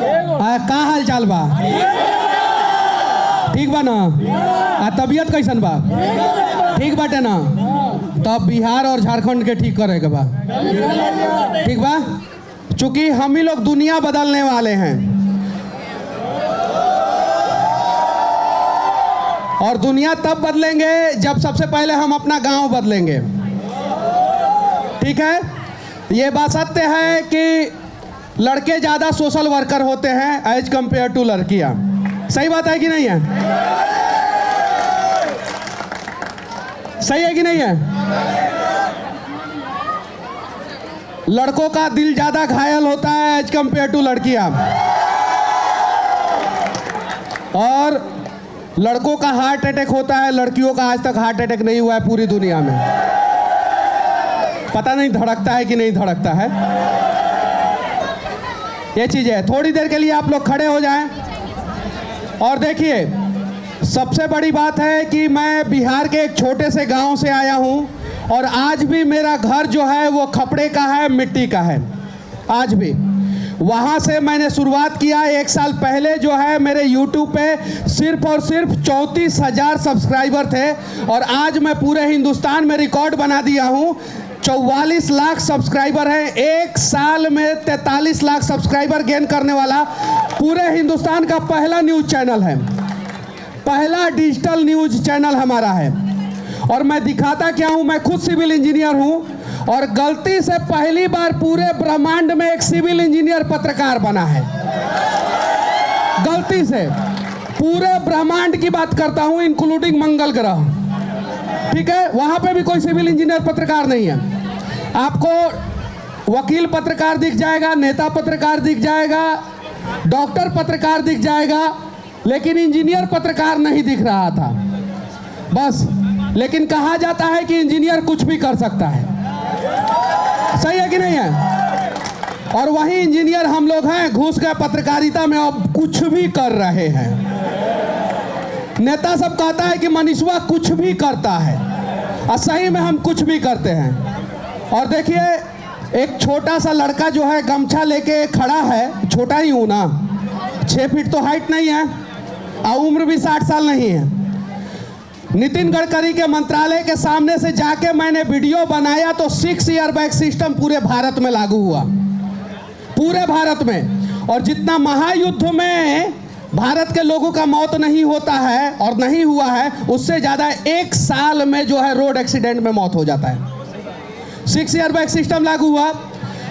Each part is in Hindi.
का हाल चाल बा? ठीक बा ना? तबीयत कैसन बा? ठीक बाटे ना? तब बिहार और झारखंड के ठीक करे के बा। ठीक बा? चूंकि हम ही लोग दुनिया बदलने वाले हैं और दुनिया तब बदलेंगे जब सबसे पहले हम अपना गांव बदलेंगे। ठीक है? ये बात सत्य है कि लड़के ज़्यादा सोशल वर्कर होते हैं एज कंपेयर टू लड़कियां। सही बात है कि नहीं है? सही है कि नहीं है? लड़कों का दिल ज़्यादा घायल होता है एज कंपेयर टू लड़कियां, और लड़कों का हार्ट अटैक होता है, लड़कियों का आज तक हार्ट अटैक नहीं हुआ है पूरी दुनिया में। पता नहीं धड़कता है कि नहीं धड़कता है। ये चीज़ है। थोड़ी देर के लिए आप लोग खड़े हो जाएं और देखिए, सबसे बड़ी बात है कि मैं बिहार के एक छोटे से गांव से आया हूं और आज भी मेरा घर जो है वो खपड़े का है, मिट्टी का है। आज भी वहाँ से मैंने शुरुआत किया। 1 साल पहले जो है मेरे YouTube पे सिर्फ और सिर्फ 34,000 सब्सक्राइबर थे और आज मैं पूरे हिंदुस्तान में रिकॉर्ड बना दिया हूँ। 44 लाख सब्सक्राइबर हैं। 1 साल में 43 लाख सब्सक्राइबर गेन करने वाला पूरे हिंदुस्तान का पहला न्यूज़ चैनल है, पहला डिजिटल न्यूज़ चैनल हमारा है। और मैं दिखाता क्या हूँ, मैं खुद सिविल इंजीनियर हूँ और गलती से पहली बार पूरे ब्रह्मांड में एक सिविल इंजीनियर पत्रकार बना है। गलती से पूरे ब्रह्मांड की बात करता हूँ, इंक्लूडिंग मंगल ग्रह। ठीक है? वहाँ पे भी कोई सिविल इंजीनियर पत्रकार नहीं है। आपको वकील पत्रकार दिख जाएगा, नेता पत्रकार दिख जाएगा, डॉक्टर पत्रकार दिख जाएगा, लेकिन इंजीनियर पत्रकार नहीं दिख रहा था बस। लेकिन कहा जाता है कि इंजीनियर कुछ भी कर सकता है। सही है कि नहीं है? और वही इंजीनियर हम लोग हैं, घुस गए पत्रकारिता में, अब कुछ भी कर रहे हैं। नेता सब कहता है कि मनीषवा कुछ भी करता है और सही में हम कुछ भी करते हैं। और देखिए, एक छोटा सा लड़का जो है गमछा लेके खड़ा है, छोटा ही हूँ ना, 6 फीट तो हाइट नहीं है और उम्र भी 60 साल नहीं है। नितिन गडकरी के मंत्रालय के सामने से जाके मैंने वीडियो बनाया तो 6 एयरबैग सिस्टम पूरे भारत में लागू हुआ, पूरे भारत में। और जितना महायुद्ध में भारत के लोगों का मौत नहीं होता है और नहीं हुआ है, उससे ज़्यादा 1 साल में जो है रोड एक्सीडेंट में मौत हो जाता है। 6 एयरबैग सिस्टम लागू हुआ।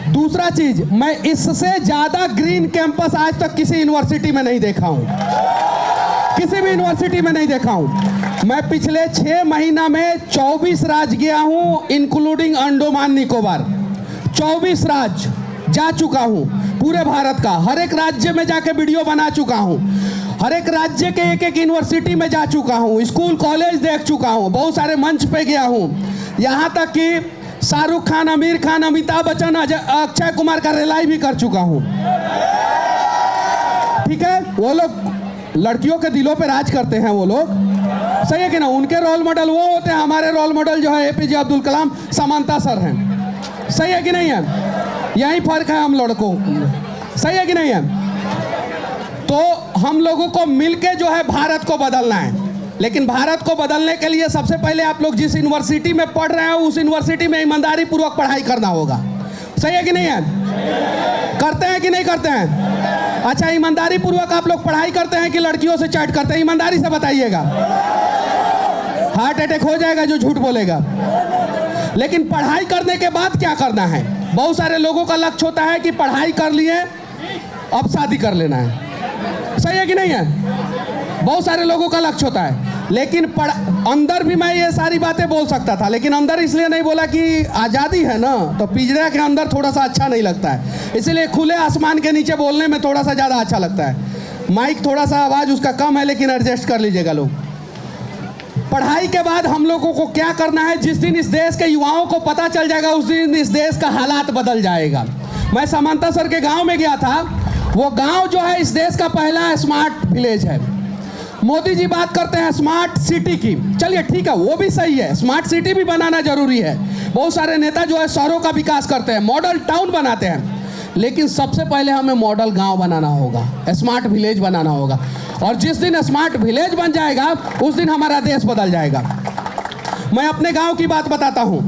दूसरा चीज, मैं इससे ज़्यादा ग्रीन कैंपस आज तक किसी यूनिवर्सिटी में नहीं देखा हूँ, किसी भी यूनिवर्सिटी में नहीं देखा हूँ। मैं पिछले 6 महीना में 24 राज्य गया हूँ, इंक्लूडिंग अंडमान निकोबार। 24 राज्य जा चुका हूँ पूरे भारत का। हर एक राज्य में जाके वीडियो बना चुका हूँ, हर एक राज्य के एक यूनिवर्सिटी में जा चुका हूँ, स्कूल कॉलेज देख चुका हूँ, बहुत सारे मंच पे गया हूँ। यहाँ तक कि शाहरुख खान, आमिर खान, अमिताभ बच्चन, अक्षय कुमार का रिलाई भी कर चुका हूँ। ठीक है? वो लोग लड़कियों के दिलों पे राज करते हैं वो लोग। सही है कि ना? उनके रोल मॉडल वो होते हैं, हमारे रोल मॉडल जो है APJ अब्दुल कलाम, समांता सर हैं। सही है कि नहीं है? यही फर्क है हम लड़कों। सही है कि नहीं है? तो हम लोगों को मिलके जो है भारत को बदलना है। लेकिन भारत को बदलने के लिए सबसे पहले आप लोग जिस यूनिवर्सिटी में पढ़ रहे हैं उस यूनिवर्सिटी में ईमानदारी पूर्वक पढ़ाई करना होगा। सही है कि नहीं है? करते हैं कि नहीं करते हैं? अच्छा, ईमानदारी पूर्वक आप लोग पढ़ाई करते हैं कि लड़कियों से चैट करते हैं? ईमानदारी से बताइएगा। हार्ट अटैक हो जाएगा जो झूठ बोलेगा। लेकिन पढ़ाई करने के बाद क्या करना है? बहुत सारे लोगों का लक्ष्य होता है कि पढ़ाई कर लिए अब शादी कर लेना है। सही है कि नहीं है? बहुत सारे लोगों का लक्ष्य होता है। लेकिन अंदर भी मैं ये सारी बातें बोल सकता था, लेकिन अंदर इसलिए नहीं बोला कि आज़ादी है ना, तो पिंजरे के अंदर थोड़ा सा अच्छा नहीं लगता है, इसलिए खुले आसमान के नीचे बोलने में थोड़ा सा ज़्यादा अच्छा लगता है। माइक थोड़ा सा आवाज़ उसका कम है, लेकिन एडजस्ट कर लीजिएगा लोग। पढ़ाई के बाद हम लोगों को क्या करना है? जिस दिन इस देश के युवाओं को पता चल जाएगा उस दिन इस देश का हालात बदल जाएगा। मैं समांता सर के गाँव में गया था। वो गाँव जो है इस देश का पहला स्मार्ट विलेज है। मोदी जी बात करते हैं स्मार्ट सिटी की, चलिए ठीक है, वो भी सही है, स्मार्ट सिटी भी बनाना जरूरी है। बहुत सारे नेता जो है शहरों का विकास करते हैं, मॉडल टाउन बनाते हैं, लेकिन सबसे पहले हमें मॉडल गांव बनाना होगा, स्मार्ट विलेज बनाना होगा। और जिस दिन स्मार्ट विलेज बन जाएगा उस दिन हमारा देश बदल जाएगा। मैं अपने गांव की बात बताता हूं।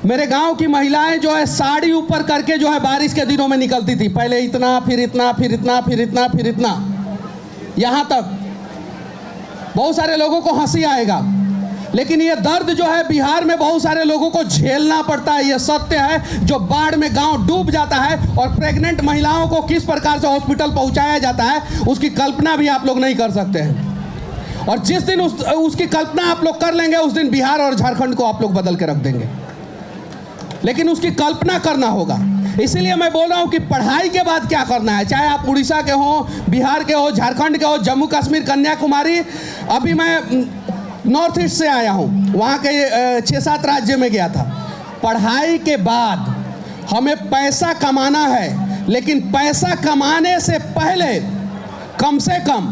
मेरे गांव की महिलाएं जो है साड़ी ऊपर करके जो है बारिश के दिनों में निकलती थी। पहले इतना, फिर इतना, फिर इतना, फिर इतना, फिर इतना, यहां तक। बहुत सारे लोगों को हंसी आएगा, लेकिन ये दर्द जो है बिहार में बहुत सारे लोगों को झेलना पड़ता है। ये सत्य है। जो बाढ़ में गांव डूब जाता है और प्रेग्नेंट महिलाओं को किस प्रकार से हॉस्पिटल पहुंचाया जाता है, उसकी कल्पना भी आप लोग नहीं कर सकते हैं। और जिस दिन उसकी कल्पना आप लोग कर लेंगे उस दिन बिहार और झारखंड को आप लोग बदल के रख देंगे। लेकिन उसकी कल्पना करना होगा। इसीलिए मैं बोल रहा हूं कि पढ़ाई के बाद क्या करना है, चाहे आप उड़ीसा के हो, बिहार के हो, झारखंड के हो, जम्मू कश्मीर, कन्याकुमारी। अभी मैं नॉर्थ ईस्ट से आया हूं, वहां के 6-7 राज्य में गया था। पढ़ाई के बाद हमें पैसा कमाना है, लेकिन पैसा कमाने से पहले कम से कम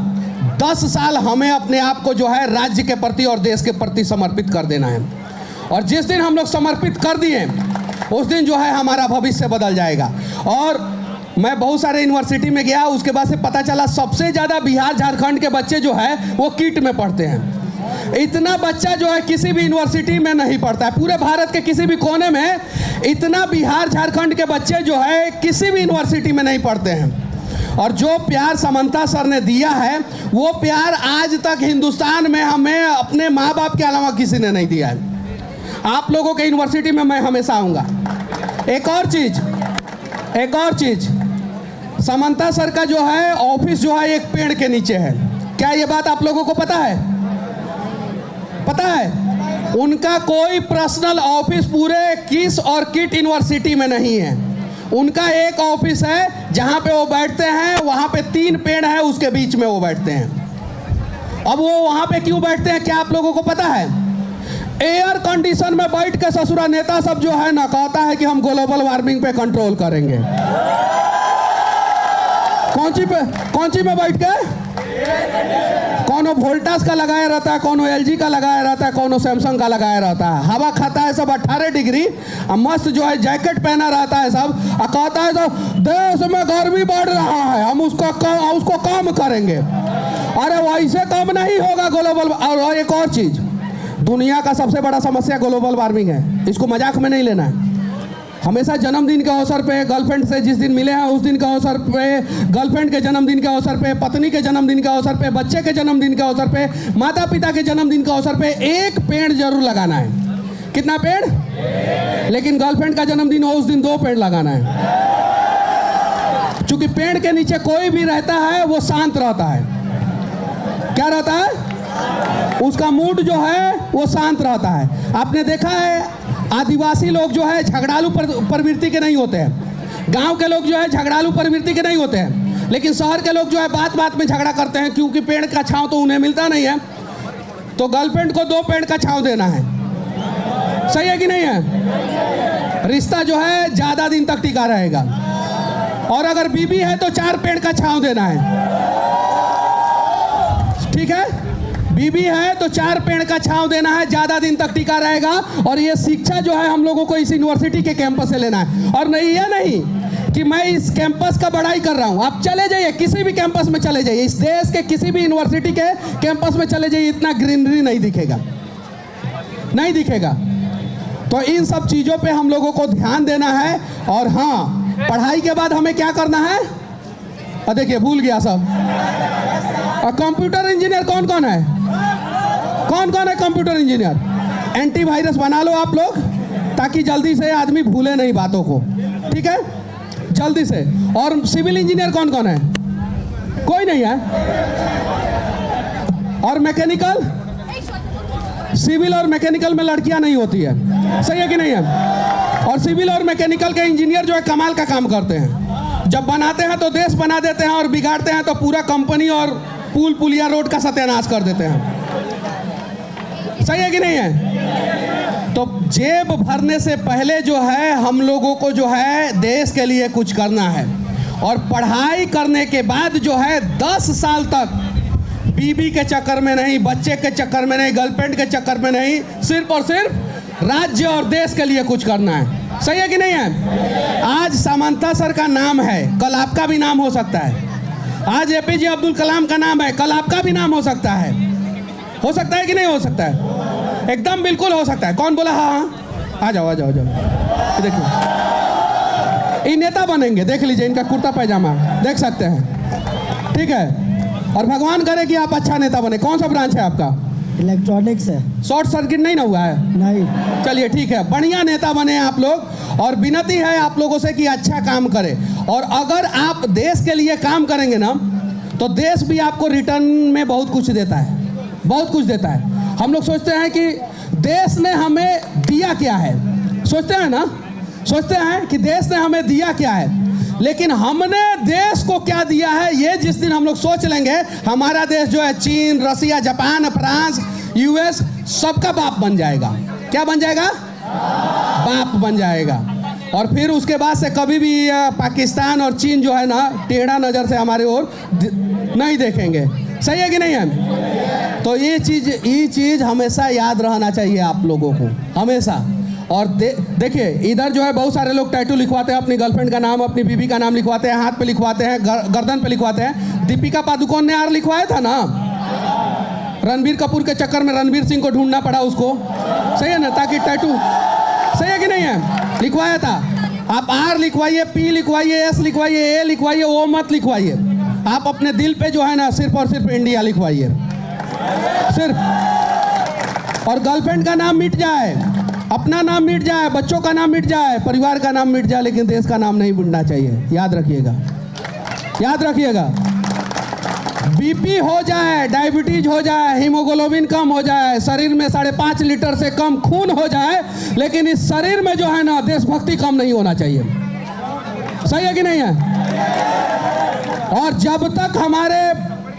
10 साल हमें अपने आप को जो है राज्य के प्रति और देश के प्रति समर्पित कर देना है। और जिस दिन हम लोग समर्पित कर दिए उस दिन जो है हमारा भविष्य बदल जाएगा। और मैं बहुत सारे यूनिवर्सिटी में गया, उसके बाद से पता चला सबसे ज़्यादा बिहार झारखंड के बच्चे जो है वो किट में पढ़ते हैं। इतना बच्चा जो है किसी भी यूनिवर्सिटी में नहीं पढ़ता है। पूरे भारत के किसी भी कोने में इतना बिहार झारखंड के बच्चे जो है किसी भी यूनिवर्सिटी में नहीं पढ़ते हैं। और जो प्यार समंता सर ने दिया है वो प्यार आज तक हिंदुस्तान में हमें अपने माँ बाप के अलावा किसी ने नहीं दिया है। आप लोगों के यूनिवर्सिटी में मैं हमेशा आऊँगा। एक और चीज़, समंता सर का जो है ऑफिस जो है एक पेड़ के नीचे है। क्या ये बात आप लोगों को पता है? पता है? उनका कोई पर्सनल ऑफिस पूरे किस और किट यूनिवर्सिटी में नहीं है। उनका एक ऑफिस है जहां पे वो बैठते हैं, वहां पे 3 पेड़ है, उसके बीच में वो बैठते हैं। अब वो वहां पे क्यों बैठते हैं क्या आप लोगों को पता है? एयर कंडीशन में बैठ के ससुरा नेता सब जो है ना कहता है कि हम ग्लोबल वार्मिंग पे कंट्रोल करेंगे। कौन सी में बैठ के? कोनो वोल्टास का लगाया रहता है, कोनो LG का लगाया रहता है, कोनो सैमसंग का लगाया रहता है। हवा खाता है सब 18 डिग्री, मस्त जो है जैकेट पहना रहता है सब, कहता है सब देश में गर्मी बढ़ रहा है, हम उसको कम करेंगे। अरे वैसे कम नहीं होगा ग्लोबल। और एक और चीज, दुनिया का सबसे बड़ा समस्या ग्लोबल वार्मिंग है। इसको मजाक में नहीं लेना है। हमेशा जन्मदिन के अवसर पे, गर्लफ्रेंड से जिस दिन मिले हैं उस दिन के अवसर पे, गर्लफ्रेंड के जन्मदिन के अवसर पे, पत्नी के जन्मदिन के अवसर पे, बच्चे के जन्मदिन के अवसर पे, माता पिता के जन्मदिन के अवसर पे एक पेड़ जरूर लगाना है। कितना पेड़? लेकिन गर्लफ्रेंड का जन्मदिन हो उस दिन 2 पेड़ लगाना है। क्योंकि पेड़ के नीचे कोई भी रहता है वो शांत रहता है। क्या रहता है? उसका मूड जो है वो शांत रहता है। आपने देखा है आदिवासी लोग जो है झगड़ालू प्रवृत्ति के नहीं होते हैं। गांव के लोग जो है झगड़ालू प्रवृत्ति के नहीं होते हैं। लेकिन शहर के लोग जो है बात बात में झगड़ा करते हैं, क्योंकि पेड़ का छांव तो उन्हें मिलता नहीं है। तो गर्लफ्रेंड को 2 पेड़ का छांव देना है। सही है कि नहीं है? रिश्ता जो है ज्यादा दिन तक टिका रहेगा। और अगर बीबी है तो 4 पेड़ का छांव देना है। ठीक है? बीबी है तो 4 पेड़ का छांव देना है, ज्यादा दिन तक टिका रहेगा। और ये शिक्षा जो है हम लोगों को इस यूनिवर्सिटी के कैंपस से लेना है। और नहीं कि मैं इस कैंपस का बड़ाई कर रहा हूं। आप चले जाइए, किसी भी कैंपस में चले जाइए, इस देश के किसी भी यूनिवर्सिटी के कैंपस में चले जाइए, इतना ग्रीनरी नहीं दिखेगा। तो इन सब चीजों पे हम लोगों को ध्यान देना है। और हाँ, पढ़ाई के बाद हमें क्या करना है? देखिए भूल गया सब। और कंप्यूटर इंजीनियर कौन कौन है? Computer engineer? एंटीवायरस बना लो आप लोग, ताकि जल्दी से आदमी भूले नहीं बातों को। ठीक है? जल्दी से। और सिविल इंजीनियर कौन कौन है? कोई नहीं है। और मैकेनिकल? सिविल और मैकेनिकल में लड़कियां नहीं होती है। सही है कि नहीं है? और सिविल और मैकेनिकल के इंजीनियर जो है कमाल का काम करते हैं। जब बनाते हैं तो देश बना देते हैं, और बिगाड़ते हैं तो पूरा कंपनी और पुल पुलिया रोड का सत्यानाश कर देते हैं। सही है कि नहीं है? तो जेब भरने से पहले जो है हम लोगों को जो है देश के लिए कुछ करना है। और पढ़ाई करने के बाद जो है 10 साल तक बीबी के चक्कर में नहीं, बच्चे के चक्कर में नहीं, गर्लफ्रेंड के चक्कर में नहीं, सिर्फ और सिर्फ राज्य और देश के लिए कुछ करना है। सही है कि नहीं है? आज समांता सर का नाम है, कल आपका भी नाम हो सकता है। आज एपीजे अब्दुल कलाम का नाम है, कल आपका भी नाम हो सकता है। हो सकता है कि नहीं हो सकता है? एकदम बिल्कुल हो सकता है। कौन बोला? हाँ हाँ, आ जाओ आ जाओ आ जाओ। देखिए, ये नेता बनेंगे, देख लीजिए इनका कुर्ता पैजामा देख सकते हैं, ठीक है। और भगवान करे कि आप अच्छा नेता बने। कौन सा ब्रांच है आपका? इलेक्ट्रॉनिक्स है। शॉर्ट सर्किट नहीं ना हुआ है? नहीं। चलिए ठीक है, बढ़िया नेता बने आप लोग। और विनती है आप लोगों से कि अच्छा काम करें। और अगर आप देश के लिए काम करेंगे ना, तो देश भी आपको रिटर्न में बहुत कुछ देता है, बहुत कुछ देता है। हम लोग सोचते हैं कि देश ने हमें दिया क्या है, सोचते हैं ना, सोचते हैं कि देश ने हमें दिया क्या है। लेकिन हमने देश को क्या दिया है, ये जिस दिन हम लोग सोच लेंगे, हमारा देश जो है चीन, रसिया, जापान, फ्रांस, यूएस सबका बाप बन जाएगा। क्या बन जाएगा? बाप बन जाएगा। और फिर उसके बाद से कभी भी पाकिस्तान और चीन जो है ना, टेढ़ा नज़र से हमारे ओर नहीं देखेंगे। सही है कि नहीं है? तो ये चीज़ हमेशा याद रहना चाहिए आप लोगों को, हमेशा। और देखिए, इधर जो है बहुत सारे लोग टैटू लिखवाते हैं, अपनी गर्लफ्रेंड का नाम, अपनी बीवी का नाम लिखवाते हैं, हाथ पे लिखवाते हैं, गर्दन पे लिखवाते हैं। दीपिका पादुकोण ने आर लिखवाया था ना, रणबीर कपूर के चक्कर में रणबीर सिंह को ढूंढना पड़ा उसको। सही है ना, ताकि टैटू, सही है कि नहीं है? लिखवाया था। आप आर लिखवाइए, पी लिखवाइए, एस लिखवाइए, ए लिखवाइए, ओ मत लिखवाइए। आप अपने दिल पे जो है ना सिर्फ और सिर्फ इंडिया लिखवाइए, सिर्फ। और गर्लफ्रेंड का नाम मिट जाए, अपना नाम मिट जाए, बच्चों का नाम मिट जाए, परिवार का नाम मिट जाए, लेकिन देश का नाम नहीं मिटना चाहिए। याद रखिएगा, याद रखिएगा। बीपी हो जाए, डायबिटीज हो जाए, हीमोग्लोबिन कम हो जाए, शरीर में 5.5 लीटर से कम खून हो जाए, लेकिन इस शरीर में जो है ना देशभक्ति कम नहीं होना चाहिए। सही है कि नहीं है? और जब तक हमारे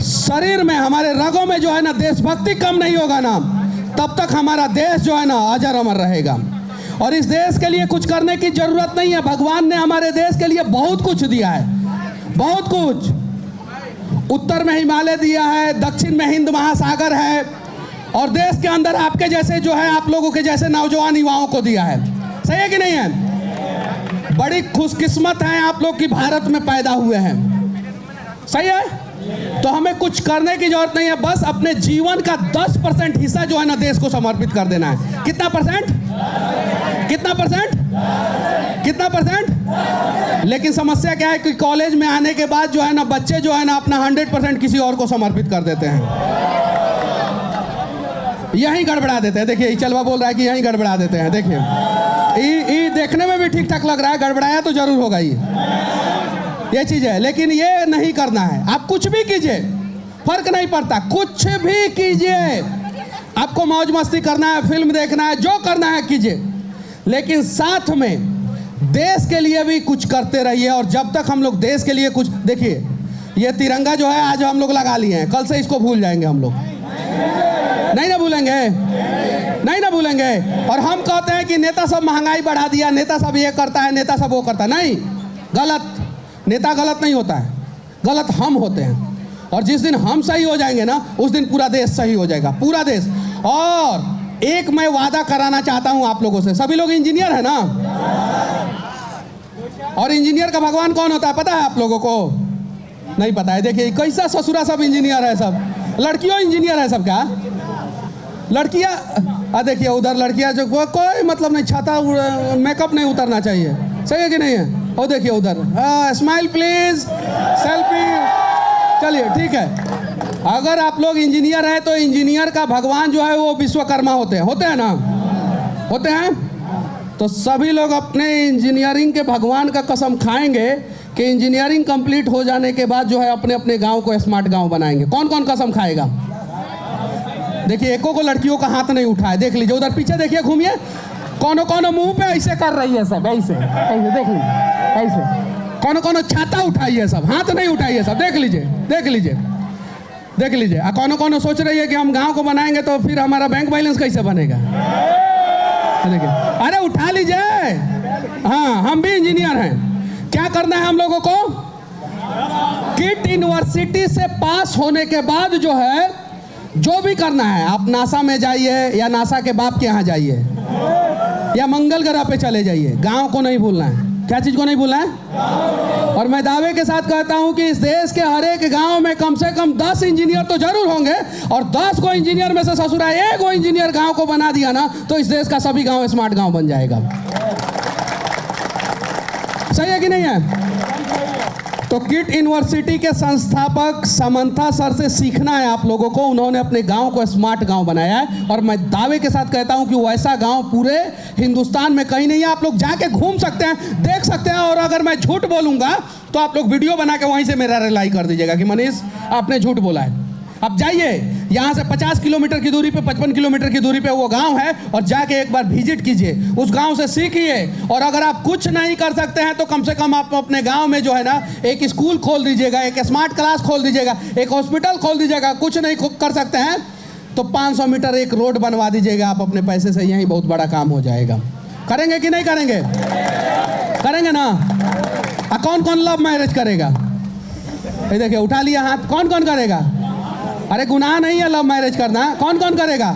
शरीर में, हमारे रगों में जो है ना देशभक्ति कम नहीं होगा ना, तब तक हमारा देश जो है ना अजर अमर रहेगा। और इस देश के लिए कुछ करने की जरूरत नहीं है। भगवान ने हमारे देश के लिए बहुत कुछ दिया है, बहुत कुछ। उत्तर में हिमालय दिया है, दक्षिण में हिंद महासागर है, और देश के अंदर आपके जैसे जो है, आप लोगों के जैसे नौजवान युवाओं को दिया है। सही है कि नहीं है? बड़ी खुशकिस्मत हैं आप लोग कि भारत में पैदा हुए हैं। सही है? तो हमें कुछ करने की जरूरत नहीं है, बस अपने जीवन का 10% हिस्सा जो है ना देश को समर्पित कर देना है। कितना परसेंट? कितना परसेंट? कितना परसेंट? लेकिन समस्या क्या है कि कॉलेज में आने के बाद जो है ना बच्चे जो है ना अपना 100% किसी और को समर्पित कर देते हैं, यहीं गड़बड़ा देते हैं। देखिए, चलवा बोल रहा है कि यहीं गड़बड़ा देते हैं। देखिए, ये देखने में भी ठीक ठाक लग रहा है, गड़बड़ाया तो जरूर होगा ये चीज़ है। लेकिन ये नहीं करना है। आप कुछ भी कीजिए, फर्क नहीं पड़ता, कुछ भी कीजिए। आपको मौज मस्ती करना है, फिल्म देखना है, जो करना है कीजिए, लेकिन साथ में देश के लिए भी कुछ करते रहिए। और जब तक हम लोग देश के लिए कुछ, देखिए ये तिरंगा जो है आज हम लोग लगा लिए हैं, कल से इसको भूल जाएंगे हम लोग। नहीं ना भूलेंगे, नहीं ना भूलेंगे। और हम कहते हैं कि नेता सब महंगाई बढ़ा दिया, नेता सब ये करता है, नेता सब वो करता है। नहीं, गलत। नेता गलत नहीं होता है, गलत हम होते हैं। और जिस दिन हम सही हो जाएंगे ना, उस दिन पूरा देश सही हो जाएगा, पूरा देश। और एक मैं वादा कराना चाहता हूं आप लोगों से, सभी लोग इंजीनियर है ना, और इंजीनियर का भगवान कौन होता है पता है आप लोगों को? नहीं पता है। देखिए कैसा ससुरा सब इंजीनियर है, सब लड़कियों इंजीनियर है सबका। लड़कियां देखिए उधर लड़कियां जो कोई मतलब नहीं, छाता मेकअप नहीं उतरना चाहिए। सही है कि नहीं है? और देखिए उधर, स्माइल प्लीज, सेल्फी। चलिए ठीक है, अगर आप लोग इंजीनियर हैं तो इंजीनियर का भगवान जो है वो विश्वकर्मा होते हैं ना, होते हैं। तो सभी लोग अपने इंजीनियरिंग के भगवान का कसम खाएंगे कि इंजीनियरिंग कंप्लीट हो जाने के बाद जो है अपने अपने गांव को स्मार्ट गांव बनाएंगे। कौन कौन कसम खाएगा? देखिए एको को लड़कियों का हाथ नहीं उठाए, देख लीजिए उधर पीछे देखिए, घूमिए, कौन मुंह पे ऐसे कर रही है सब, ऐसे ऐसे देख लीजिए, ऐसे कौन छाता उठाई है सब, हाथ नहीं उठाई है सब, देख लीजिए देख लीजिए देख लीजिए। कौन सोच रही है कि हम गांव को बनाएंगे तो फिर हमारा बैंक बैलेंस कैसे बनेगा? देखिए, अरे उठा लीजिए। हाँ, हम भी इंजीनियर हैं। क्या करना है हम लोगों को? किट यूनिवर्सिटी से पास होने के बाद जो है जो भी करना है, आप नासा में जाइए या नासा के बाप के यहाँ जाइए, या मंगल ग्रह पे चले जाइए, गांव को नहीं भूलना है। क्या चीज को नहीं भूलना है? और मैं दावे के साथ कहता हूं कि इस देश के हर एक गांव में कम से कम 10 इंजीनियर तो जरूर होंगे, और 10 को इंजीनियर में से ससुरा एक वो इंजीनियर गांव को बना दिया ना, तो इस देश का सभी गांव स्मार्ट गांव बन जाएगा। सही है कि नहीं है? तो किट यूनिवर्सिटी के संस्थापक समंथा सर से सीखना है आप लोगों को। उन्होंने अपने गांव को स्मार्ट गांव बनाया है, और मैं दावे के साथ कहता हूं कि वैसा गांव पूरे हिंदुस्तान में कहीं नहीं है। आप लोग जाके घूम सकते हैं, देख सकते हैं, और अगर मैं झूठ बोलूंगा तो आप लोग वीडियो बना के वहीं से मेरा रिलाई कर दीजिएगा कि मनीष आपने झूठ बोला है। अब जाइए, यहाँ से 50 किलोमीटर की दूरी पे, 55 किलोमीटर की दूरी पे वो गांव है, और जाके एक बार विजिट कीजिए, उस गांव से सीखिए। और अगर आप कुछ नहीं कर सकते हैं तो कम से कम आप अपने गांव में जो है ना एक स्कूल खोल दीजिएगा, एक स्मार्ट क्लास खोल दीजिएगा, एक हॉस्पिटल खोल दीजिएगा। कुछ नहीं कर सकते हैं तो 500 मीटर एक रोड बनवा दीजिएगा आप अपने पैसे से, यही बहुत बड़ा काम हो जाएगा। करेंगे कि नहीं करेंगे? करेंगे ना? कौन कौन लव मैरिज करेगा? ये देखिए, उठा लिया हाथ। कौन कौन करेगा? अरे गुनाह नहीं है लव मैरिज करना। कौन कौन करेगा?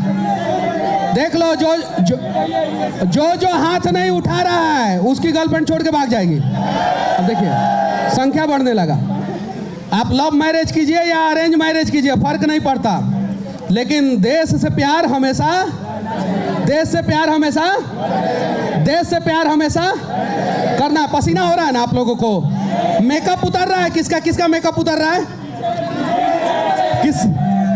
देख लो, जो हाथ नहीं उठा रहा है उसकी गर्लफ्रेंड छोड़ के भाग जाएगी। अब देखिए संख्या बढ़ने लगा। आप लव मैरिज कीजिए या अरेंज मैरिज कीजिए, फर्क नहीं पड़ता, लेकिन देश से प्यार हमेशा, देश से प्यार हमेशा, देश से प्यार हमेशा करना। पसीना हो रहा है ना आप लोगों को? मेकअप उतर रहा है? किसका किसका मेकअप उतर रहा है?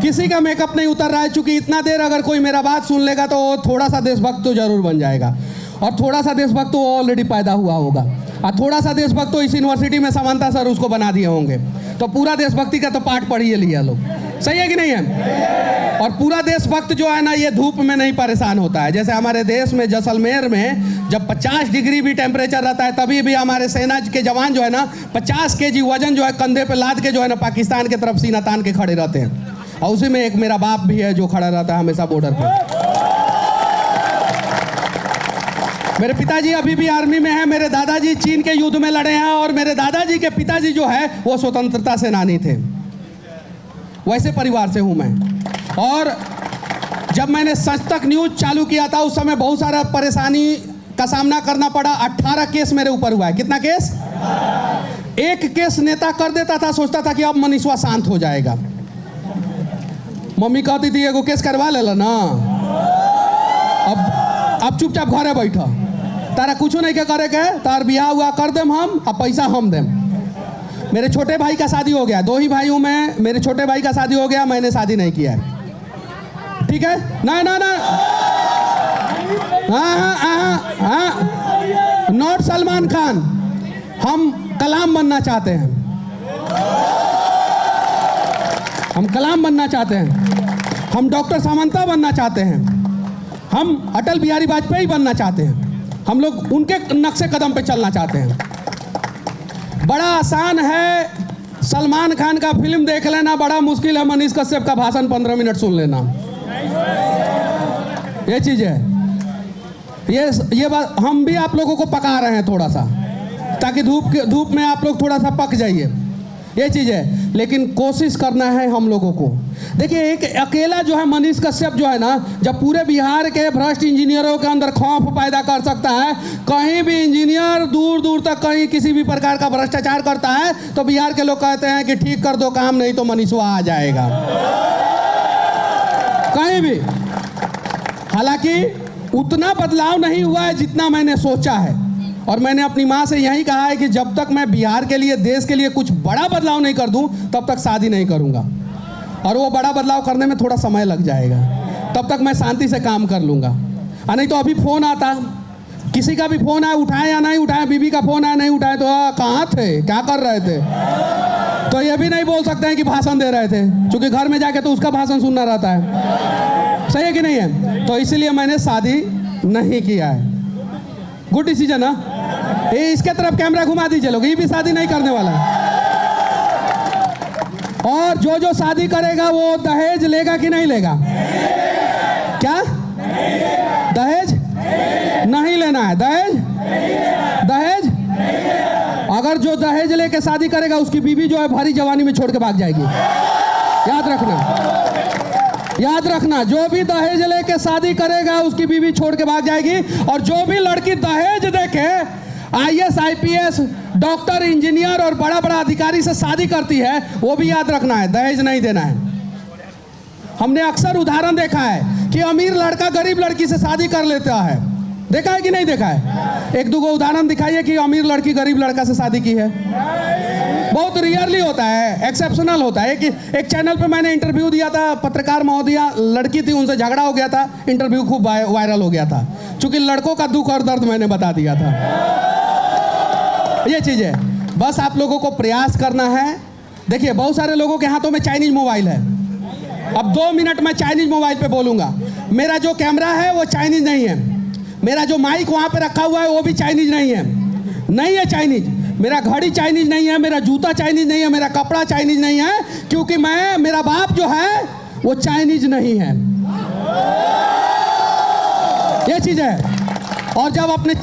किसी का मेकअप नहीं उतर रहा है। चूंकि इतना देर अगर कोई मेरा बात सुन लेगा तो थोड़ा सा देशभक्त तो जरूर बन जाएगा, और थोड़ा सा देशभक्त तो ऑलरेडी पैदा हुआ होगा, और थोड़ा सा देशभक्त तो इस यूनिवर्सिटी में समंथा सर उसको बना दिए होंगे। तो पूरा देशभक्ति का तो पाठ पढ़िए लिया लोग। सही है कि नहीं है? और पूरा देशभक्त जो है ना ये धूप में नहीं परेशान होता है। जैसे हमारे देश में जैसलमेर में जब 50 डिग्री भी टेम्परेचर रहता है तभी भी हमारे सेना के जवान जो है ना 50 केजी वजन जो है कंधे पे लाद के जो है ना पाकिस्तान की तरफ सीना तान के खड़े रहते हैं। और उसी में एक मेरा बाप भी है जो खड़ा रहता है हमेशा बॉर्डर पे। मेरे पिताजी अभी भी आर्मी में हैं। मेरे दादाजी चीन के युद्ध में लड़े हैं, और मेरे दादाजी के पिताजी जो है वो स्वतंत्रता सेनानी थे। वैसे परिवार से हूं मैं। और जब मैंने सच तक न्यूज चालू किया था उस समय बहुत सारा परेशानी का सामना करना पड़ा। 18 केस मेरे ऊपर हुआ है। कितना केस? एक केस नेता कर देता था, सोचता था कि अब मनीषवा शांत हो जाएगा। मम्मी कहती थी एगो केस करवा लेला ना, अब चुपचाप घरे बैठा, तारा कुछ नहीं के करे के, तार बियाह हुआ कर देम हम, अब पैसा हम देम। मेरे छोटे भाई का शादी हो गया, 2 ही भाई हूं मैं, मेरे छोटे भाई का शादी हो गया, मैंने शादी नहीं किया है। ठीक है ना? ना ना, हाँ, नॉट सलमान खान, हम कलाम बनना चाहते हैं, हम कलाम बनना चाहते हैं, हम डॉक्टर समंथा बनना चाहते हैं, हम अटल बिहारी वाजपेयी बनना चाहते हैं, हम लोग उनके नक्शे कदम पे चलना चाहते हैं। बड़ा आसान है, सलमान खान का फिल्म देख लेना, बड़ा मुश्किल है मनीष कश्यप का भाषण 15 मिनट सुन लेना। ये चीज है, ये बात हम भी आप लोगों को पका रहे हैं थोड़ा सा, ताकि धूप में आप लोग थोड़ा सा पक जाइए। ये चीज है, लेकिन कोशिश करना है हम लोगों को। देखिए एक अकेला जो है मनीष कश्यप जो है ना, जब पूरे बिहार के भ्रष्ट इंजीनियरों के अंदर खौफ पैदा कर सकता है, कहीं भी इंजीनियर दूर दूर तक कहीं किसी भी प्रकार का भ्रष्टाचार करता है तो बिहार के लोग कहते हैं कि ठीक कर दो काम, नहीं तो मनीषवा आ जाएगा कहीं भी। हालांकि उतना बदलाव नहीं हुआ है जितना मैंने सोचा है, और मैंने अपनी माँ से यही कहा है कि जब तक मैं बिहार के लिए, देश के लिए कुछ बड़ा बदलाव नहीं कर दूं तब तक शादी नहीं करूंगा। और वो बड़ा बदलाव करने में थोड़ा समय लग जाएगा, तब तक मैं शांति से काम कर लूँगा। नहीं तो अभी फ़ोन आता, किसी का भी फ़ोन आया, उठाए या नहीं उठाए, बीबी का फ़ोन आया नहीं उठाए तो कहाँ थे, क्या कर रहे थे, तो ये भी नहीं बोल सकते हैं कि भाषण दे रहे थे, क्योंकि घर में जाके तो उसका भाषण सुनना रहता है। सही है कि नहीं है? तो इसलिए मैंने शादी नहीं किया है। गुड डिसीजन है। ये इसके तरफ कैमरा घुमा दीजिए लोग, ये भी शादी नहीं करने वाला है। और जो शादी करेगा वो दहेज लेगा कि नहीं लेगा? क्या दहेज नहीं लेना है? दहेज अगर जो दहेज लेके शादी करेगा उसकी बीवी जो है भरी जवानी में छोड़ के भाग जाएगी, याद रखना। याद रखना, जो भी दहेज लेके शादी करेगा उसकी बीवी छोड़ के भाग जाएगी। और जो भी लड़की दहेज देके IAS IPS डॉक्टर इंजीनियर और बड़ा बड़ा अधिकारी से शादी करती है, वो भी याद रखना है, दहेज नहीं देना है। हमने अक्सर उदाहरण देखा है कि अमीर लड़का गरीब लड़की से शादी कर लेता है। देखा है कि नहीं देखा है? एक दो उदाहरण दिखाइए कि अमीर लड़की गरीब लड़का से शादी की है। बहुत रियरली होता है, एक्सेप्शनल होता है। एक चैनल पे मैंने इंटरव्यू दिया था, पत्रकार महोदया लड़की थी, उनसे झगड़ा हो गया था, इंटरव्यू खूब वायरल हो गया था, क्योंकि लड़कों का दुख और दर्द मैंने बता दिया था। ये चीज़ है, बस आप लोगों को प्रयास करना है। देखिए, बहुत सारे लोगों के हाथों में चाइनीज मोबाइल है। अब 2 मिनट मैं चाइनीज मोबाइल पे बोलूँगा। मेरा जो कैमरा है वो चाइनीज नहीं है, मेरा जो माइक वहाँ पे रखा हुआ है वो भी चाइनीज नहीं है चाइनीज। मेरा घड़ी चाइनीज नहीं है, मेरा जूता चाइनीज नहीं है, मेरा कपड़ा चाइनीज नहीं है, क्योंकि मेरा बाप जो है वो चाइनीज नहीं है। ये चीज़ है। और जब अपने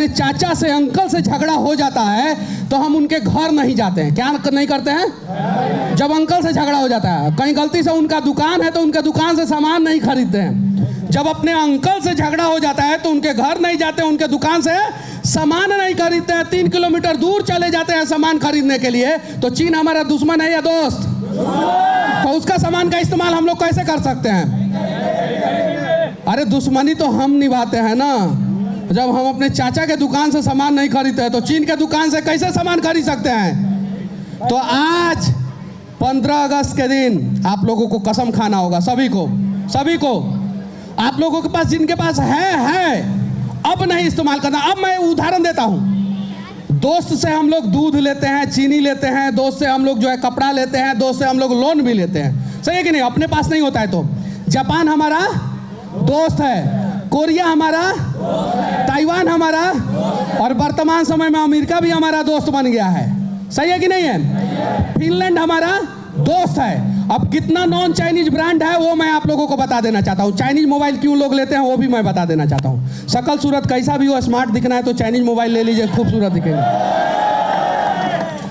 चाचा से अंकल से झगड़ा हो जाता है तो हम उनके घर नहीं जाते हैं। क्या नहीं करते हैं? जब अंकल से झगड़ा हो जाता है, कहीं गलती से उनका दुकान है तो उनके दुकान से सामान नहीं खरीदते हैं। जब अपने अंकल से झगड़ा हो जाता है तो उनके घर नहीं जाते, उनके दुकान से सामान नहीं खरीदते हैं, 3 किलोमीटर दूर चले जाते हैं सामान खरीदने के लिए। तो चीन हमारा दुश्मन है या दोस्त? तो उसका सामान का इस्तेमाल हम लोग कैसे कर सकते हैं? अरे दुश्मनी तो हम निभाते हैं ना। जब हम अपने चाचा के दुकान से सामान नहीं खरीदते हैं तो चीन के दुकान से कैसे सामान खरीद सकते हैं? तो आज 15 अगस्त के दिन आप लोगों को कसम खाना होगा, सभी को। आप लोगों के पास, जिनके पास है, अब नहीं इस्तेमाल करना। अब मैं उदाहरण देता हूँ। दोस्त से हम लोग दूध लेते हैं, चीनी लेते हैं, दोस्त से हम लोग जो है कपड़ा लेते हैं, दोस्त से हम लोग लोन भी लेते हैं, सही है कि नहीं? अपने पास नहीं होता है तो जापान हमारा दोस्त है, कोरिया हमारा, ताइवान हमारा, और वर्तमान समय में अमेरिका भी हमारा दोस्त बन गया है, सही है कि नहीं है? फिनलैंड हमारा दोस्त है। अब कितना नॉन चाइनीज ब्रांड है वो मैं आप लोगों को बता देना चाहता हूँ। चाइनीज मोबाइल क्यों लोग लेते हैं वो भी मैं बता देना चाहता हूँ। शकल सूरत कैसा भी हो, स्मार्ट दिखना है तो चाइनीज मोबाइल ले लीजिए, खूबसूरत दिखेगा।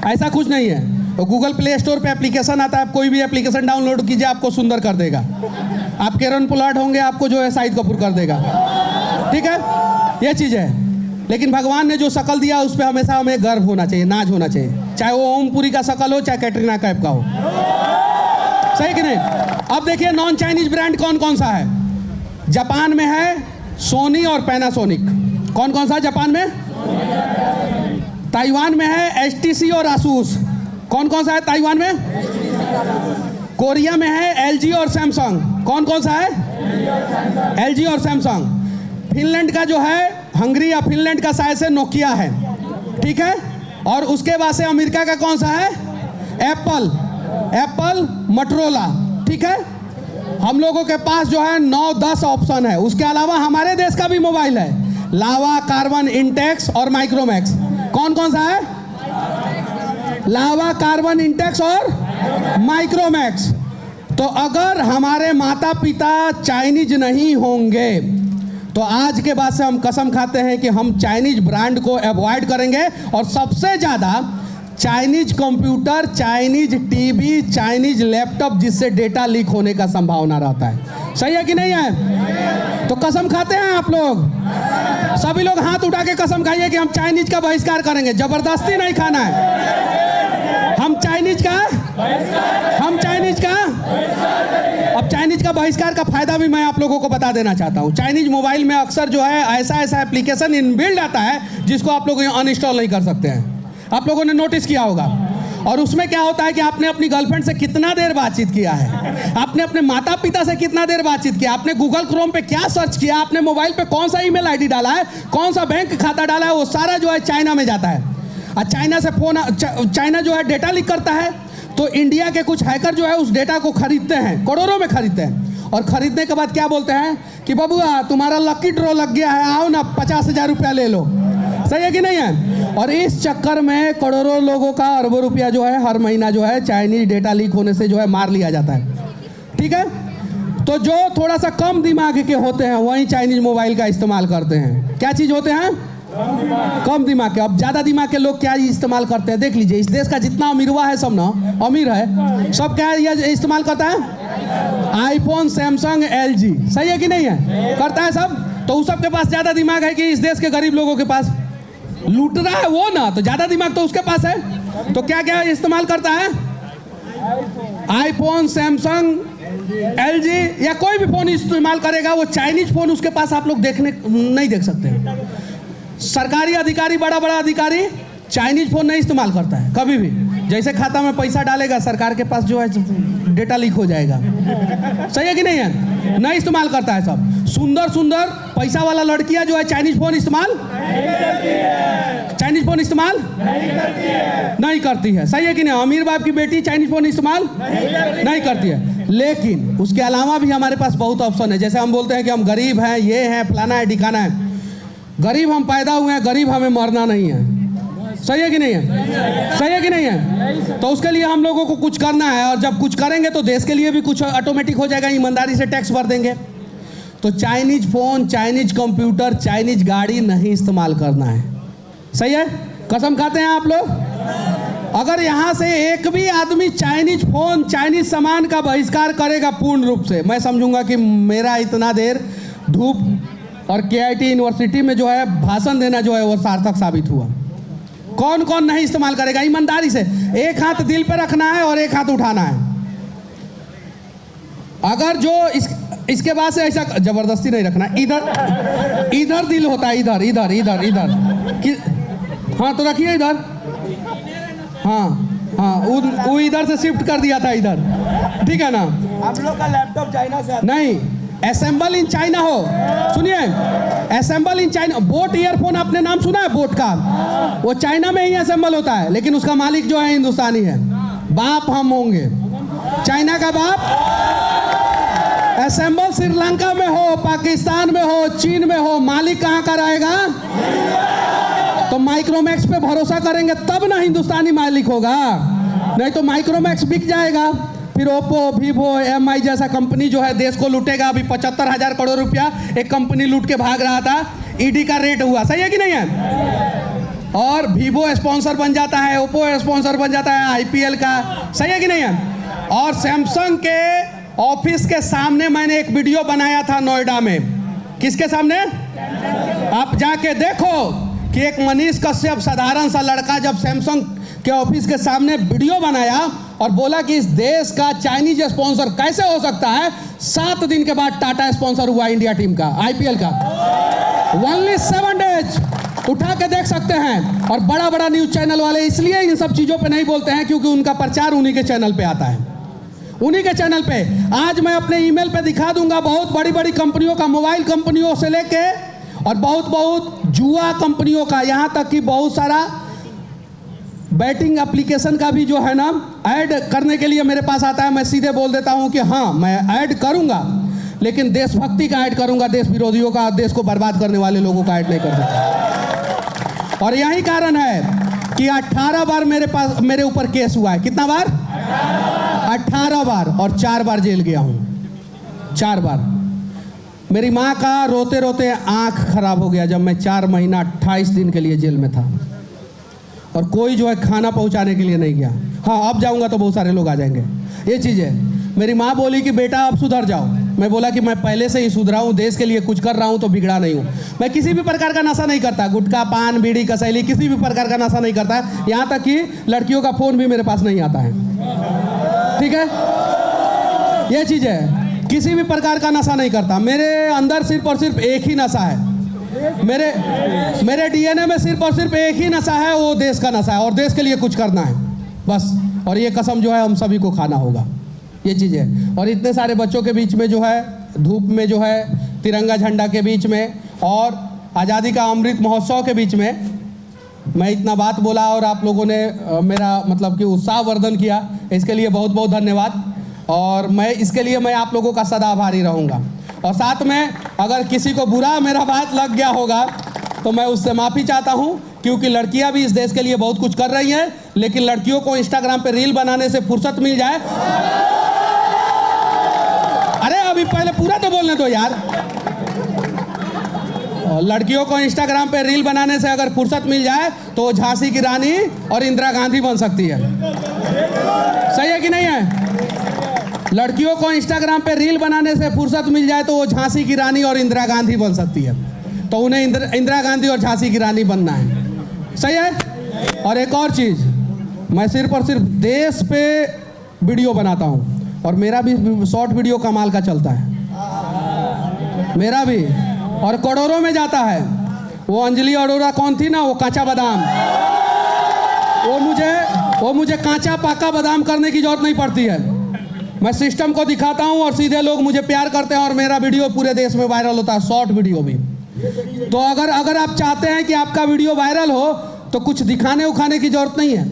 ऐसा कुछ नहीं है। तो गूगल प्ले स्टोर पे एप्लीकेशन आता है, आप कोई भी एप्लीकेशन डाउनलोड कीजिए, आपको सुंदर कर देगा। आप किरण पोलार्ड होंगे, आपको जो है शाहिद कपूर कर देगा। ठीक है, ये चीज़ है। लेकिन भगवान ने जो शकल दिया उस पर हमेशा हमें गर्व होना चाहिए, नाज होना चाहिए, चाहे वो ओमपुरी का शकल हो, चाहे कैटरीना कैफ का हो, सही कि नहीं? अब देखिए नॉन चाइनीज ब्रांड कौन कौन सा है। जापान में है सोनी और पैनासोनिक। कौन सा जापान में? ताइवान में है HTC और आसूस। कौन सा है ताइवान में? कोरिया में है LG और सैमसंग। कौन सा है? LG और सैमसंग। फिनलैंड का जो है, हंगरी या फिनलैंड का शायद से नोकिया है, ठीक है। और उसके बाद से अमेरिका का कौन सा है? एप्पल, मोटरोला, ठीक है। हम लोगों के पास जो है 9-10 ऑप्शन है। उसके अलावा हमारे देश का भी मोबाइल है, लावा, कार्बन, इंटेक्स और माइक्रोमैक्स। कौन सा है? लावा, कार्बन, इंटेक्स और माइक्रोमैक्स। तो अगर हमारे माता पिता चाइनीज नहीं होंगे तो आज के बाद से हम कसम खाते हैं कि हम चाइनीज ब्रांड को अवॉइड करेंगे। और सबसे ज़्यादा Chinese computer, Chinese TV, Chinese laptop, जिससे डेटा लीक होने का संभावना रहता है। सही है कि नहीं है? तो कसम खाते हैं आप लोग, सभी लोग हाथ उठा के कसम खाइए कि हम चाइनीज का बहिष्कार करेंगे। जबरदस्ती नहीं खाना है। हम चाइनीज का अब चाइनीज का बहिष्कार का फायदा भी मैं आप लोगों को बता देना चाहता हूँ। चाइनीज मोबाइल में अक्सर जो है ऐसा एप्लीकेशन इनबिल्ड आता है जिसको आप लोग अनइंस्टॉल नहीं कर सकते हैं। आप लोगों ने नोटिस किया होगा। और उसमें क्या होता है कि आपने अपनी गर्लफ्रेंड से कितना देर बातचीत किया है, आपने अपने माता पिता से कितना देर बातचीत किया, आपने गूगल क्रोम पे क्या सर्च किया, आपने मोबाइल पे कौन सा ईमेल आईडी डाला है, कौन सा बैंक खाता डाला है, वो सारा जो है चाइना में जाता है। और चाइना जो है डेटा लीक करता है। तो इंडिया के कुछ हैकर जो है उस डेटा को खरीदते हैं, करोड़ों में खरीदते हैं। और खरीदने के बाद क्या बोलते हैं कि बबुआ तुम्हारा लकी ड्रॉ लग गया है, आओ ना 50,000 रुपया ले लो। सही है कि नहीं है? और इस चक्कर में करोड़ों लोगों का अरबों रुपया जो है हर महीना जो है चाइनीज डेटा लीक होने से जो है मार लिया जाता है। ठीक है, तो जो थोड़ा सा कम दिमाग के होते हैं वही चाइनीज मोबाइल का इस्तेमाल करते हैं। क्या चीज़ होते हैं? कम दिमाग के। अब ज़्यादा दिमाग के लोग क्या इस्तेमाल करते हैं? देख लीजिए, इस देश का जितना अमीरवा है सब ना, अमीर है, सब क्या ये इस्तेमाल करता है? आईफोन, सैमसंग, एलजी, सही है कि नहीं है? करता है सब। तो उस सब के पास ज्यादा दिमाग है कि इस देश के गरीब लोगों के पास? लूट रहा है वो ना, तो ज्यादा दिमाग तो उसके पास है। तो क्या क्या इस्तेमाल करता है? आईफोन, सैमसंग, एलजी या कोई भी फोन इस्तेमाल करेगा। वो चाइनीज फोन उसके पास आप लोग नहीं देख सकते। सरकारी अधिकारी, बड़ा बड़ा अधिकारी चाइनीज फोन नहीं इस्तेमाल करता है कभी भी। जैसे खाता में पैसा डालेगा, सरकार के पास जो है डेटा लीक हो जाएगा। सही है कि नहीं है? नहीं इस्तेमाल करता है सब। सुंदर सुंदर पैसा वाला लड़कियां जो है चाइनीज फोन इस्तेमाल नहीं करती है। सही है कि नहीं? अमीर बाप की बेटी चाइनीज फोन इस्तेमाल नहीं करती है। लेकिन उसके अलावा भी हमारे पास बहुत ऑप्शन है। जैसे हम बोलते हैं कि हम गरीब हैं, ये है, फलाना है, ठिकाना है। गरीब हम पैदा हुए हैं, गरीब हमें मरना नहीं है। सही है कि नहीं है? सही है कि नहीं है? तो उसके लिए हम लोगों को कुछ करना है, और जब कुछ करेंगे तो देश के लिए भी कुछ ऑटोमेटिक हो जाएगा। ईमानदारी से टैक्स भर देंगे। तो Chinese phone, Chinese computer, Chinese गाड़ी नहीं इस्तेमाल करना है। सही है? कसम खाते हैं आप लोग? अगर यहाँ से एक भी आदमी चाइनीज फोन, चाइनीज सामान का बहिष्कार करेगा पूर्ण रूप से, मैं समझूंगा कि मेरा इतना देर धूप और केआईटी यूनिवर्सिटी में जो है भाषण देना जो है वो सार्थक साबित हुआ। कौन कौन नहीं इस्तेमाल करेगा? ईमानदारी से एक हाथ दिल पे रखना है और एक हाथ उठाना है। अगर जो इसके बाद से ऐसा जबरदस्ती नहीं रखना। इधर दिल होता है, इधर इधर इधर इधर। हाँ तो रखिए इधर। हाँ, वो इधर से शिफ्ट कर दिया था इधर, ठीक है ना? हम लोग का लैपटॉप चाइना से नहीं, असेंबल इन चाइना हो। सुनिए, assemble in China. Boat earphone आपने नाम सुना है? बोट का वो चाइना में ही असेंबल होता है, लेकिन उसका मालिक जो है हिंदुस्तानी है। बाप हम होंगे, चाइना का बाप। असेंबल श्रीलंका में हो, पाकिस्तान में हो, चीन में हो, मालिक कहाँ का रहेगा? तो माइक्रोमैक्स पे भरोसा करेंगे तब ना हिंदुस्तानी मालिक होगा, नहीं तो माइक्रोमैक्स बिक जाएगा। फिर ओप्पो, वीवो, एमआई जैसा कंपनी जो है देश को लूटेगा। अभी 75,000 करोड़ रुपया एक कंपनी लूट के भाग रहा था, ईडी का रेट हुआ। सही है कि नहीं है? और वीवो स्पॉन्सर बन जाता है, ओप्पो स्पॉन्सर बन जाता है आईपीएल का। सही है कि नहीं है? और सैमसंग के ऑफिस के सामने मैंने एक वीडियो बनाया था नोएडा में। किसके सामने? आप जाके देखो कि एक मनीष कश्यप साधारण सा लड़का जब सैमसंग के ऑफिस के सामने वीडियो बनाया और बोला कि इस देश का चाइनीज स्पॉन्सर कैसे हो सकता है। 7 दिन के बाद टाटा स्पॉन्सर हुआ इंडिया टीम का, आईपीएल का। Only 7 days. उठा के देख सकते हैं। और बड़ा बड़ा न्यूज चैनल वाले इसलिए इन सब चीजों पे नहीं बोलते हैं क्योंकि उनका प्रचार उन्हीं के चैनल पे आता है, उन्हीं के चैनल पे। आज मैं अपने ईमेल पे दिखा दूंगा, बहुत बड़ी बड़ी कंपनियों का, मोबाइल कंपनियों से लेके और बहुत जुआ कंपनियों का, यहाँ तक कि बहुत सारा बैटिंग एप्लीकेशन का भी जो है ना ऐड करने के लिए मेरे पास आता है। मैं सीधे बोल देता हूँ कि हाँ मैं ऐड करूँगा, लेकिन देशभक्ति का ऐड करूँगा, देश विरोधियों का, देश को बर्बाद करने वाले लोगों का ऐड नहीं कर सकता। और यही कारण है कि 18 बार मेरे ऊपर केस हुआ है। कितना बार? 18 बार। और 4 बार जेल गया हूँ, 4 बार। मेरी माँ का रोते रोते आँख खराब हो गया जब मैं 4 महीना 28 दिन के लिए जेल में था, और कोई जो है खाना पहुंचाने के लिए नहीं गया। हाँ अब जाऊंगा तो बहुत सारे लोग आ जाएंगे। ये चीज़ है। मेरी माँ बोली कि बेटा अब सुधर जाओ। मैं बोला कि मैं पहले से ही सुधरा हूँ, देश के लिए कुछ कर रहा हूँ तो बिगड़ा नहीं हूँ। मैं किसी भी प्रकार का नशा नहीं करता, गुटखा, पान, बीड़ी, कसैली, किसी भी प्रकार का नशा नहीं करता। यहाँ तक कि लड़कियों का फ़ोन भी मेरे पास नहीं आता है, ठीक है? ये चीज़ है, किसी भी प्रकार का नशा नहीं करता। मेरे अंदर सिर्फ और सिर्फ एक ही नशा है, मेरे डीएनए में सिर्फ और सिर्फ एक ही नशा है, वो देश का नशा है, और देश के लिए कुछ करना है बस। और ये कसम जो है हम सभी को खाना होगा, ये चीज़ है। और इतने सारे बच्चों के बीच में जो है, धूप में जो है, तिरंगा झंडा के बीच में और आज़ादी का अमृत महोत्सव के बीच में मैं इतना बात बोला और आप लोगों ने मेरा मतलब कि उत्साहवर्धन किया, इसके लिए बहुत बहुत धन्यवाद। और मैं इसके लिए मैं आप लोगों का सदा आभारी रहूँगा। और साथ में अगर किसी को बुरा मेरा बात लग गया होगा तो मैं उससे माफ़ी चाहता हूँ, क्योंकि लड़कियाँ भी इस देश के लिए बहुत कुछ कर रही हैं, लेकिन लड़कियों को इंस्टाग्राम पे रील बनाने से फुर्सत मिल जाए। अरे अभी पहले पूरा तो बोलने दो यार। लड़कियों को इंस्टाग्राम पे रील बनाने से अगर फुर्सत मिल जाए तो झांसी की रानी और इंदिरा गांधी बन सकती है। सही है कि नहीं है? लड़कियों को इंस्टाग्राम पे रील बनाने से फुर्सत मिल जाए तो वो झांसी की रानी और इंदिरा गांधी बन सकती है, तो उन्हें इंदिरा गांधी और झांसी की रानी बनना है। सही है। और एक और चीज़, मैं सिर्फ और सिर्फ देश पे वीडियो बनाता हूँ और मेरा भी शॉर्ट वीडियो कमाल का चलता है, मेरा भी, और करोड़ों में जाता है। वो अंजलि अरोड़ा कौन थी ना, वो कांचा बादाम, वो मुझे कांचा पाका बादाम करने की जरूरत नहीं पड़ती है। मैं सिस्टम को दिखाता हूँ और सीधे लोग मुझे प्यार करते हैं और मेरा वीडियो पूरे देश में वायरल होता है, शॉर्ट वीडियो भी। तो अगर आप चाहते हैं कि आपका वीडियो वायरल हो तो कुछ दिखाने उखाने की जरूरत नहीं है,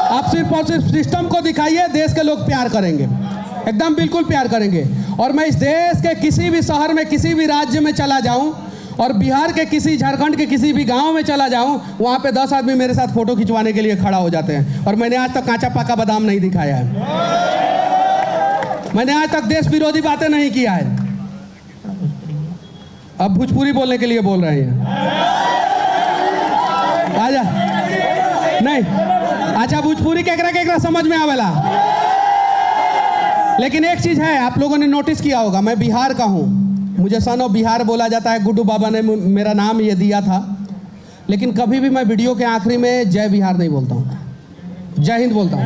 आप सिर्फ और सिर्फ सिस्टम को दिखाइए, देश के लोग प्यार करेंगे, एकदम बिल्कुल प्यार करेंगे। और मैं इस देश के किसी भी शहर में, किसी भी राज्य में चला जाऊं और बिहार के किसी, झारखंड के किसी भी गांव में चला जाऊं, वहां पे 10 आदमी मेरे साथ फोटो खिंचवाने के लिए खड़ा हो जाते हैं। और मैंने आज तक कांचा पाका बादाम नहीं दिखाया है, मैंने आज तक देश विरोधी बातें नहीं किया है। अब भोजपुरी बोलने के लिए बोल रहे हैं, आजा नहीं, अच्छा भोजपुरी केकरा समझ में आवेला। लेकिन एक चीज है, आप लोगों ने नोटिस किया होगा, मैं बिहार का हूँ, मुझे सन ऑफ बिहार बोला जाता है, गुड्डू बाबा ने मेरा नाम ये दिया था। लेकिन कभी भी मैं वीडियो के आखिरी में जय बिहार नहीं बोलता हूँ, जय हिंद बोलता हूँ।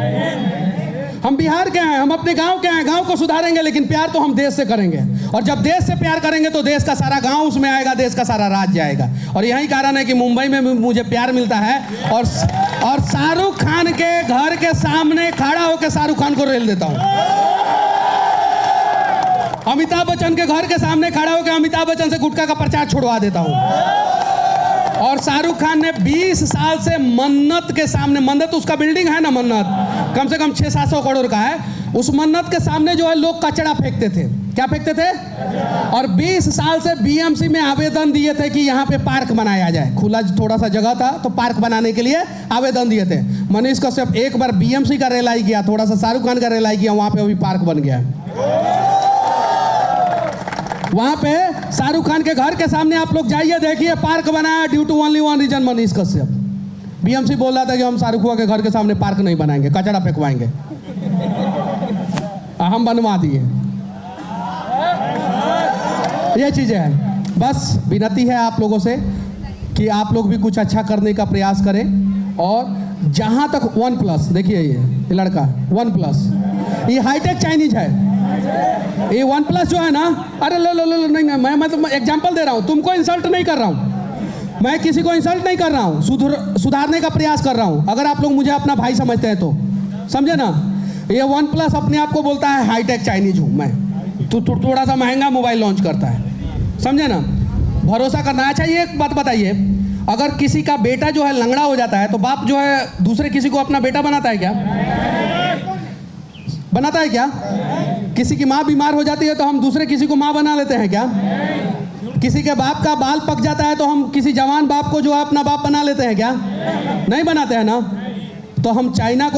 हम बिहार के हैं, हम अपने गांव के हैं, गांव को सुधारेंगे, लेकिन प्यार तो हम देश से करेंगे। और जब देश से प्यार करेंगे तो देश का सारा गांव उसमें आएगा, देश का सारा राज्य आएगा। और यही कारण है कि मुंबई में मुझे प्यार मिलता है और शाहरुख खान के घर के सामने खड़ा होकर शाहरुख खान को रेल देता हूँ। अमिताभ बच्चन के घर के सामने खड़ा होकर अमिताभ बच्चन से गुटखा का प्रचार छुड़वा देता हूँ। और शाहरुख खान ने 20 साल से मन्नत के सामने, मन्नत उसका बिल्डिंग है ना, मन्नत कम से कम 600-700 करोड़ का है, उस मन्नत के सामने जो है लोग कचरा फेंकते थे। क्या फेंकते थे? और 20 साल से बीएमसी में आवेदन दिए थे कि यहाँ पे पार्क बनाया जाए, खुला थोड़ा सा जगह था तो पार्क बनाने के लिए आवेदन दिए थे। मनीष कश्यप एक बार बीएमसी का रेलाई किया, थोड़ा सा शाहरुख खान का रेलाई किया, वहाँ पे अभी पार्क बन गया है। वहां पे शाहरुख खान के घर के सामने आप लोग जाइए, देखिए, पार्क बनाया due to only one reason, Manish Kashyap. BMC बोल रहा था कि हम शाहरुख के घर के सामने पार्क नहीं बनाएंगे, कचरा फेंकवाएंगे, हम बनवा दिए। ये चीजें हैं। बस विनती है आप लोगों से कि आप लोग भी कुछ अच्छा करने का प्रयास करें। और जहां तक OnePlus, देखिए ये लड़का OnePlus, ये हाईटेक चाइनीज है। ये OnePlus जो है ना, अरे लो नहीं, मैं तो एग्जांपल दे रहा हूँ, तुमको इंसल्ट नहीं कर रहा हूँ, मैं किसी को इंसल्ट नहीं कर रहा हूँ, सुधारने का प्रयास कर रहा हूँ। अगर आप लोग मुझे अपना भाई समझते हैं तो समझे ना। ये OnePlus अपने आप को बोलता है हाईटेक चाइनीज हूँ मैं, तो थोड़ा सा महंगा मोबाइल लॉन्च करता है, समझे ना। भरोसा करना। अच्छा ये एक बात बताइए, अगर किसी का बेटा जो है लंगड़ा हो जाता है तो बाप जो है दूसरे किसी को अपना बेटा बनाता है क्या? बनाता है क्या? किसी की माँ बीमार हो जाती है तो हम दूसरे किसी को माँ बना लेते हैं क्या? किसी के बाप का बाल पक जाता है तो हम किसी जवान बाप को जो है अपना बाप बना लेते हैं क्या? नहीं बनाते हैं ना। तो हम चाइना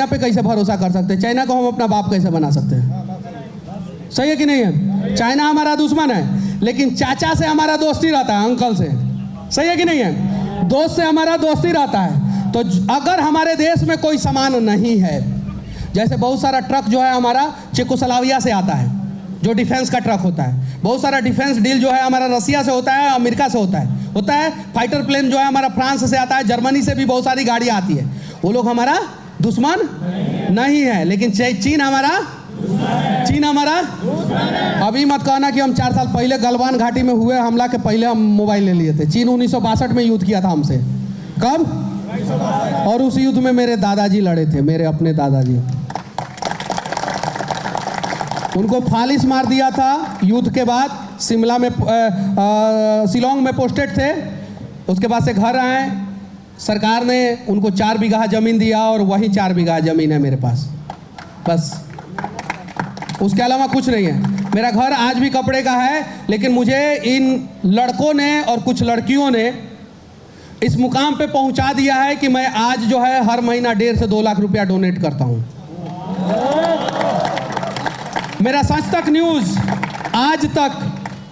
पे कैसे भरोसा कर सकते हैं? चाइना को हम अपना बाप कैसे बना सकते हैं? सही है कि नहीं है? चाइना हमारा दुश्मन है, लेकिन चाचा से हमारा दोस्ती रहता है, अंकल से। सही है कि नहीं है? दोस्त से हमारा दोस्ती रहता है। तो अगर हमारे देश में कोई सामान नहीं है, जैसे बहुत सारा ट्रक जो है हमारा चेकोस्लोवाकिया से आता है, जो डिफेंस का ट्रक होता है, बहुत सारा डिफेंस डील जो है हमारा रसिया से होता है, अमेरिका से होता है। फाइटर प्लेन जो है हमारा फ्रांस से आता है, जर्मनी से भी बहुत सारी गाड़ियाँ आती है। वो लोग हमारा दुश्मन नहीं है, लेकिन चीन हमारा अभी मत कहना कि हम 4 साल पहले गलवान घाटी में हुए हमला के पहले हम मोबाइल ले लिए थे। चीन 1962 में युद्ध किया था हमसे। कब? और उस युद्ध में मेरे दादाजी लड़े थे, मेरे अपने दादाजी। उनको फालिस मार दिया था युद्ध के बाद। शिमला में शिलोंग में पोस्टेड थे, उसके बाद से घर आए, सरकार ने उनको 4 बीघा ज़मीन दिया और वही 4 बीघा ज़मीन है मेरे पास, बस। उसके अलावा कुछ नहीं है। मेरा घर आज भी कपड़े का है, लेकिन मुझे इन लड़कों ने और कुछ लड़कियों ने इस मुकाम पे पहुंचा दिया है कि मैं आज जो है हर महीना 1.5 से 2 लाख रुपया डोनेट करता हूं। मेरा सच तक न्यूज़ आज तक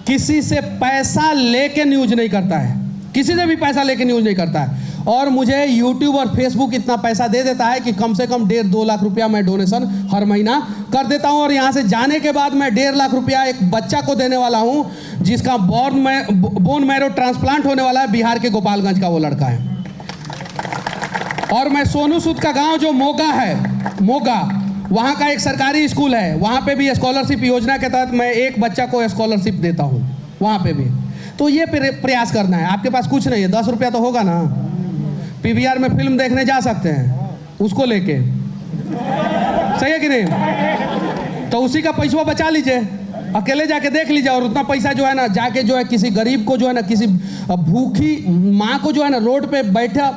किसी से पैसा लेके न्यूज़ नहीं करता है, किसी से भी पैसा लेके न्यूज़ नहीं करता है। और मुझे यूट्यूब और फेसबुक इतना पैसा दे देता है कि कम से कम 1.5-2 लाख रुपया मैं डोनेशन हर महीना कर देता हूं। और यहाँ से जाने के बाद मैं 1.5 लाख रुपया एक बच्चा को देने वाला हूं जिसका बोन मैरो ट्रांसप्लांट होने वाला है, बिहार के गोपालगंज का वो लड़का है। और मैं सोनू सूद का गांव जो मोगा है, मोगा, वहाँ का एक सरकारी स्कूल है, वहाँ पे भी स्कॉलरशिप योजना के तहत मैं एक बच्चा को स्कॉलरशिप देता हूँ वहाँ पे भी। तो ये प्रयास करना है। आपके पास कुछ नहीं है, 10 रुपया तो होगा ना, PVR में फिल्म देखने जा सकते हैं उसको लेके, सही है कि नहीं? तो उसी का पैसा बचा लीजिए, अकेले जाके देख लीजिए। और उतना पैसा जो है ना, जाके जो है किसी गरीब को जो है ना, किसी भूखी माँ को जो है ना, रोड पे बैठा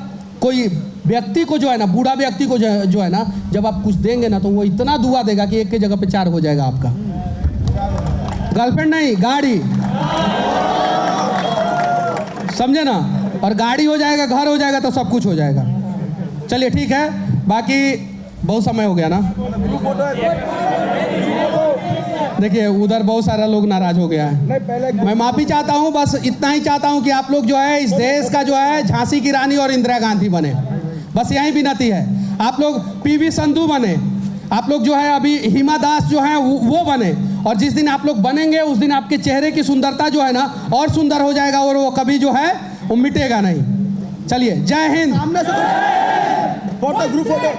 कोई व्यक्ति को जो है ना, बूढ़ा व्यक्ति को जो है ना, जब आप कुछ देंगे ना तो वो इतना दुआ देगा कि एक के जगह पे 4 हो जाएगा आपका। गर्लफ्रेंड नहीं, गाड़ी, समझे ना? और गाड़ी हो जाएगा, घर हो जाएगा, तो सब कुछ हो जाएगा। चलिए ठीक है, बाकी बहुत समय हो गया ना। देखिए उधर बहुत सारा लोग नाराज हो गया है, मैं माफी चाहता हूं। बस इतना ही चाहता हूं कि आप लोग जो है इस देश का जो है झांसी की रानी और इंदिरा गांधी बने, बस यही विनती है। आप लोग PV संधू बने, आप लोग जो है अभी हिमा दास जो है वो बने। और जिस दिन आप लोग बनेंगे उस दिन आपके चेहरे की सुंदरता जो है ना और सुंदर हो जाएगा, और वो कभी जो है वो मिटेगा नहीं। चलिए, जय हिंद। Photo, group photo.